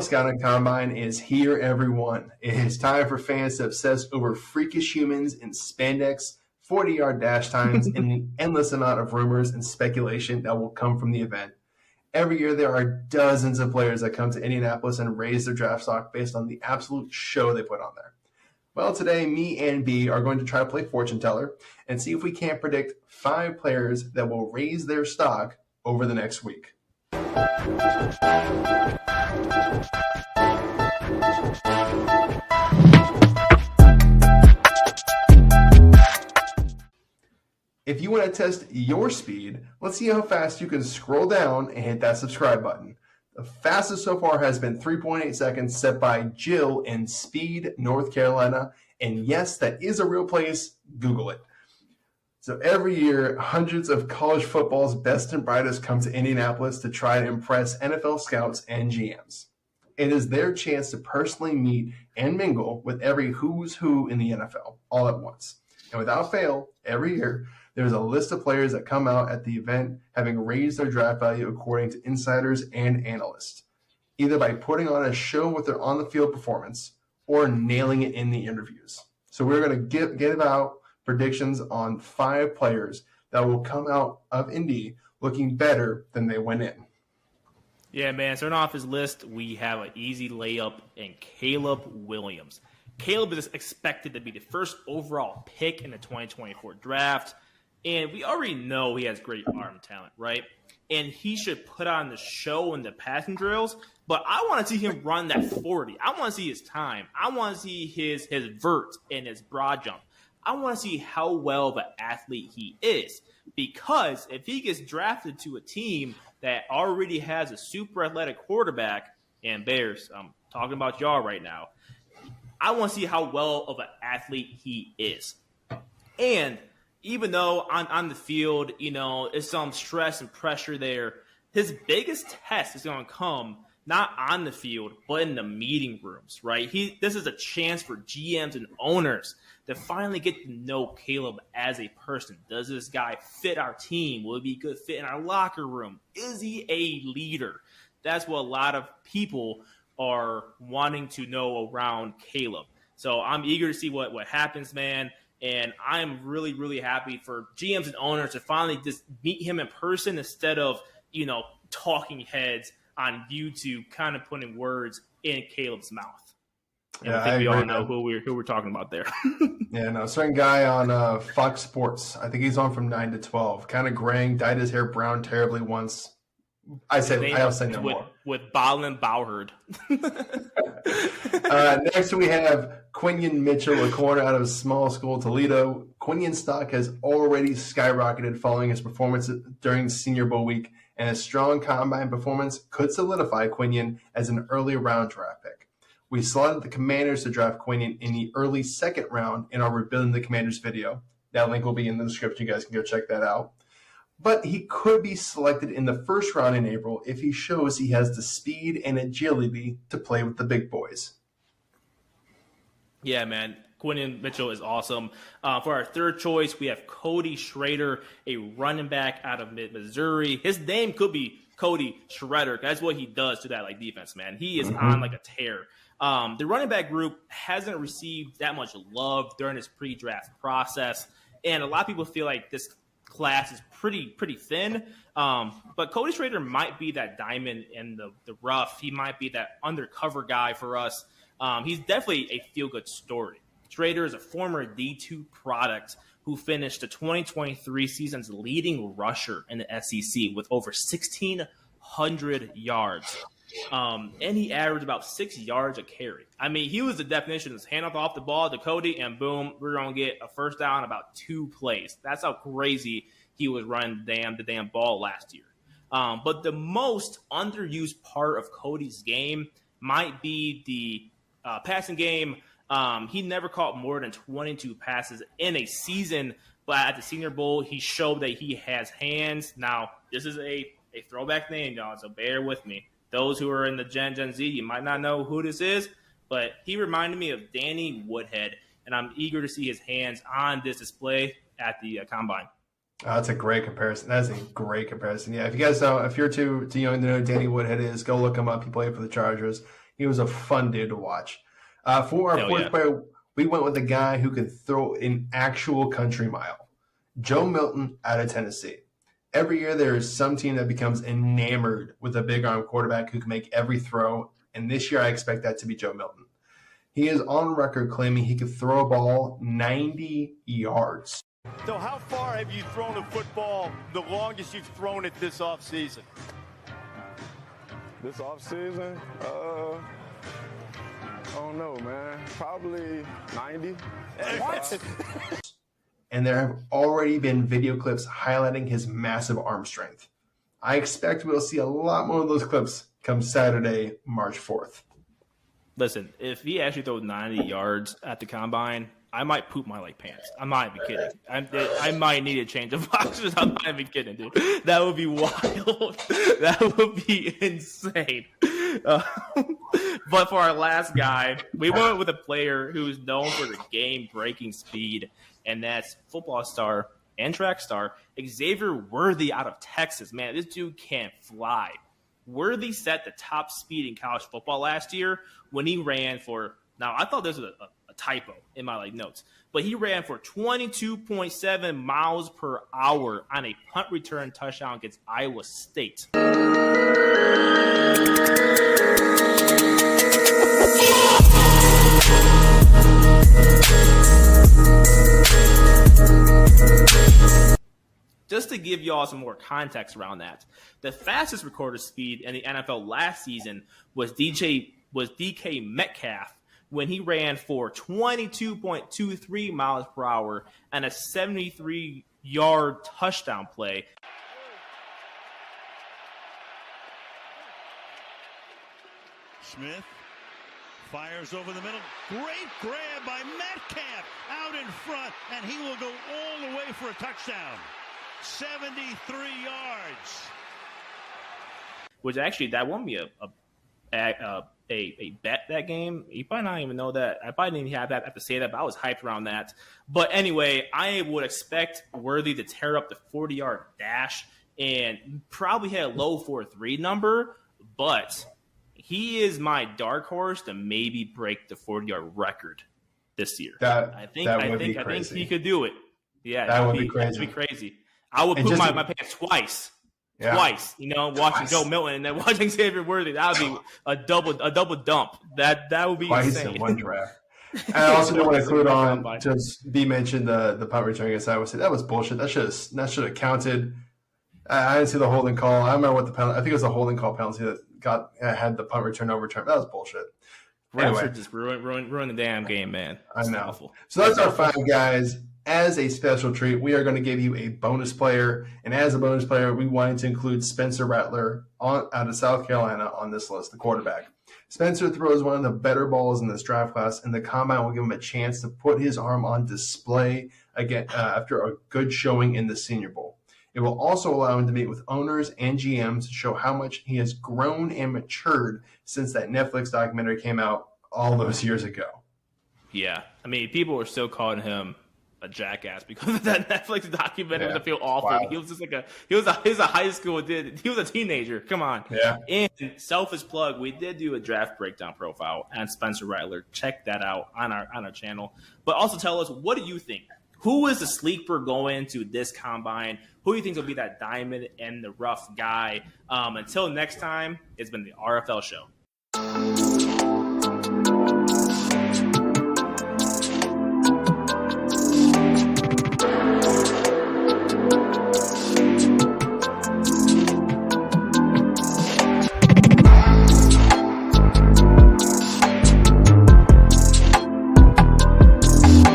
Scouting Combine is here, everyone. It is time for fans to obsess over freakish humans in spandex, 40-yard dash times, and the endless amount of rumors and speculation that will come from the event. Every year, there are dozens of players that come to Indianapolis and raise their draft stock based on the absolute show they put on there. Well, today, me and B are going to try to play fortune teller and see if we can't predict 5 players that will raise their stock over the next week. If you want to test your speed, let's see how fast you can scroll down and hit that subscribe button. The fastest so far has been 3.8 seconds, set by Jill in Speed, North Carolina. And yes, that is a real place. Google it. So every year, hundreds of college football's best and brightest come to Indianapolis to try to impress NFL scouts and GMs. It is their chance to personally meet and mingle with every who's who in the NFL all at once. And without fail, every year, there's a list of players that come out at the event having raised their draft value according to insiders and analysts, either by putting on a show with their on-the-field performance or nailing it in the interviews. So we're going to give out predictions on 5 players that will come out of Indy looking better than they went in. Yeah, man. Starting off his list, we have an easy layup in Caleb Williams. Caleb is expected to be the first overall pick in the 2024 draft. And we already know he has great arm talent, right? And he should put on the show in the passing drills. But I want to see him run that 40. I want to see his time. I want to see his vert and his broad jump. I want to see how well of an athlete he is. Because if he gets drafted to a team that already has a super athletic quarterback, and Bears, I'm talking about y'all right now, I want to see how well of an athlete he is. And even though on the field, there's some stress and pressure there, his biggest test is going to come not on the field, but in the meeting rooms, right? This is a chance for GMs and owners to finally get to know Caleb as a person. Does this guy fit our team? Will he be a good fit in our locker room? Is he a leader? That's what a lot of people are wanting to know around Caleb. So I'm eager to see what happens, man. And I'm really, really happy for GMs and owners to finally just meet him in person instead of, talking heads on YouTube, kind of putting words in Caleb's mouth. And I think we all know who we're talking about there. Yeah, no, certain guy on Fox Sports. I think he's on from 9 to 12. Kind of graying, dyed his hair brown terribly once. I'll say no more. With Balin Bauherd. Next we have Quinyon Mitchell, a corner out of small school Toledo. Quinyon's stock has already skyrocketed following his performance during Senior Bowl week, and a strong combine performance could solidify Quinyon as an early round draft pick. We slotted the Commanders to draft Quinyon in the early second round in our Rebuilding the Commanders video. That link will be in the description. You guys can go check that out. But he could be selected in the first round in April if he shows he has the speed and agility to play with the big boys. Yeah, man. Quinyon Mitchell is awesome. For our third choice, we have Cody Schrader, a running back out of Missouri. His name could be Cody Shredder. That's what he does to that defense, man. He is on like a tear. The running back group hasn't received that much love during this pre-draft process, and a lot of people feel like this class is pretty thin. But Cody Schrader might be that diamond in the rough. He might be that undercover guy for us. He's definitely a feel-good story. Schrader is a former D2 product who finished the 2023 season's leading rusher in the SEC with over 1,600 yards. And he averaged about 6 yards a carry. I mean, he was the definition of hand off the ball to Cody, and boom, we're going to get a first down in about 2 plays. That's how crazy he was running the damn ball last year. But the most underused part of Cody's game might be the passing game. He never caught more than 22 passes in a season, but at the Senior Bowl, he showed that he has hands. Now, this is a throwback name, y'all, so bear with me. Those who are in the Gen Z, you might not know who this is, but he reminded me of Danny Woodhead, and I'm eager to see his hands on this display at the Combine. That's a great comparison. That's a great comparison. Yeah, if you guys don't, if you're too young to know who Danny Woodhead is, go look him up. He played for the Chargers. He was a fun dude to watch. For our fourth player, we went with a guy who could throw an actual country mile. Joe Milton out of Tennessee. Every year there is some team that becomes enamored with a big arm quarterback who can make every throw, and this year I expect that to be Joe Milton. He is on record claiming he could throw a ball 90 yards. So how far have you thrown a football, the longest you've thrown it this offseason? This offseason? I don't know, man. Probably 90. What? And there have already been video clips highlighting his massive arm strength. I expect we'll see a lot more of those clips come Saturday, March 4th. Listen, if he actually throws 90 yards at the combine, I might poop my pants. I'm not even kidding. I might need a change of boxers. I'm not even kidding, dude. That would be wild. That would be insane. But for our last guy, we went with a player who's known for the game-breaking speed, and that's football star and track star Xavier Worthy out of Texas. Man, this dude can't fly. Worthy set the top speed in college football last year when he ran for – now, I thought this was a typo in my notes, but he ran for 22.7 miles per hour on a punt return touchdown against Iowa State. Just to give y'all some more context around that, the fastest recorded speed in the NFL last season was DK Metcalf when he ran for 22.23 miles per hour and a 73-yard touchdown play. Smith fires over the middle. Great grab by Metcalf out in front, and he will go all the way for a touchdown. 73 yards. Which actually, that won me a bet that game. You probably not even know that. I probably didn't have to say that, but I was hyped around that. But anyway, I would expect Worthy to tear up the 40-yard dash and probably hit a low 4.3 number, but he is my dark horse to maybe break the 40-yard record this year. I think he could do it. Yeah, that would be crazy. That'd be crazy. I would put my pants twice. Yeah. Twice, watching Joe Milton and then watching Xavier Worthy. That would be a double dump. That would be twice insane. In one draft. And I also do want to include on just B mentioned the punt return against Iowa State. That was bullshit. That should have counted. I didn't see the holding call. I remember what the penalty. I think it was a holding call penalty that had the punt return overturned. That was bullshit. Anyway, just ruin the damn game, man. I know. Awful. So that's our 5 guys. As a special treat, we are going to give you a bonus player. And as a bonus player, we wanted to include Spencer Rattler out of South Carolina on this list, the quarterback. Spencer throws one of the better balls in this draft class, and the combine will give him a chance to put his arm on display again after a good showing in the Senior Bowl. It will also allow him to meet with owners and GMs to show how much he has grown and matured since that Netflix documentary came out all those years ago. Yeah. I mean, people were still calling him a jackass because of that Netflix documentary. I feel awful. Wow. He was just he was a high school kid. He was a teenager. Come on. Yeah. And selfish plug, we did do a draft breakdown profile on Spencer Rattler. Check that out on our channel. But also tell us, what do you think? Who is the sleeper going into this combine? Who do you think will be that diamond in the rough guy? Until next time, it's been the RFL Show.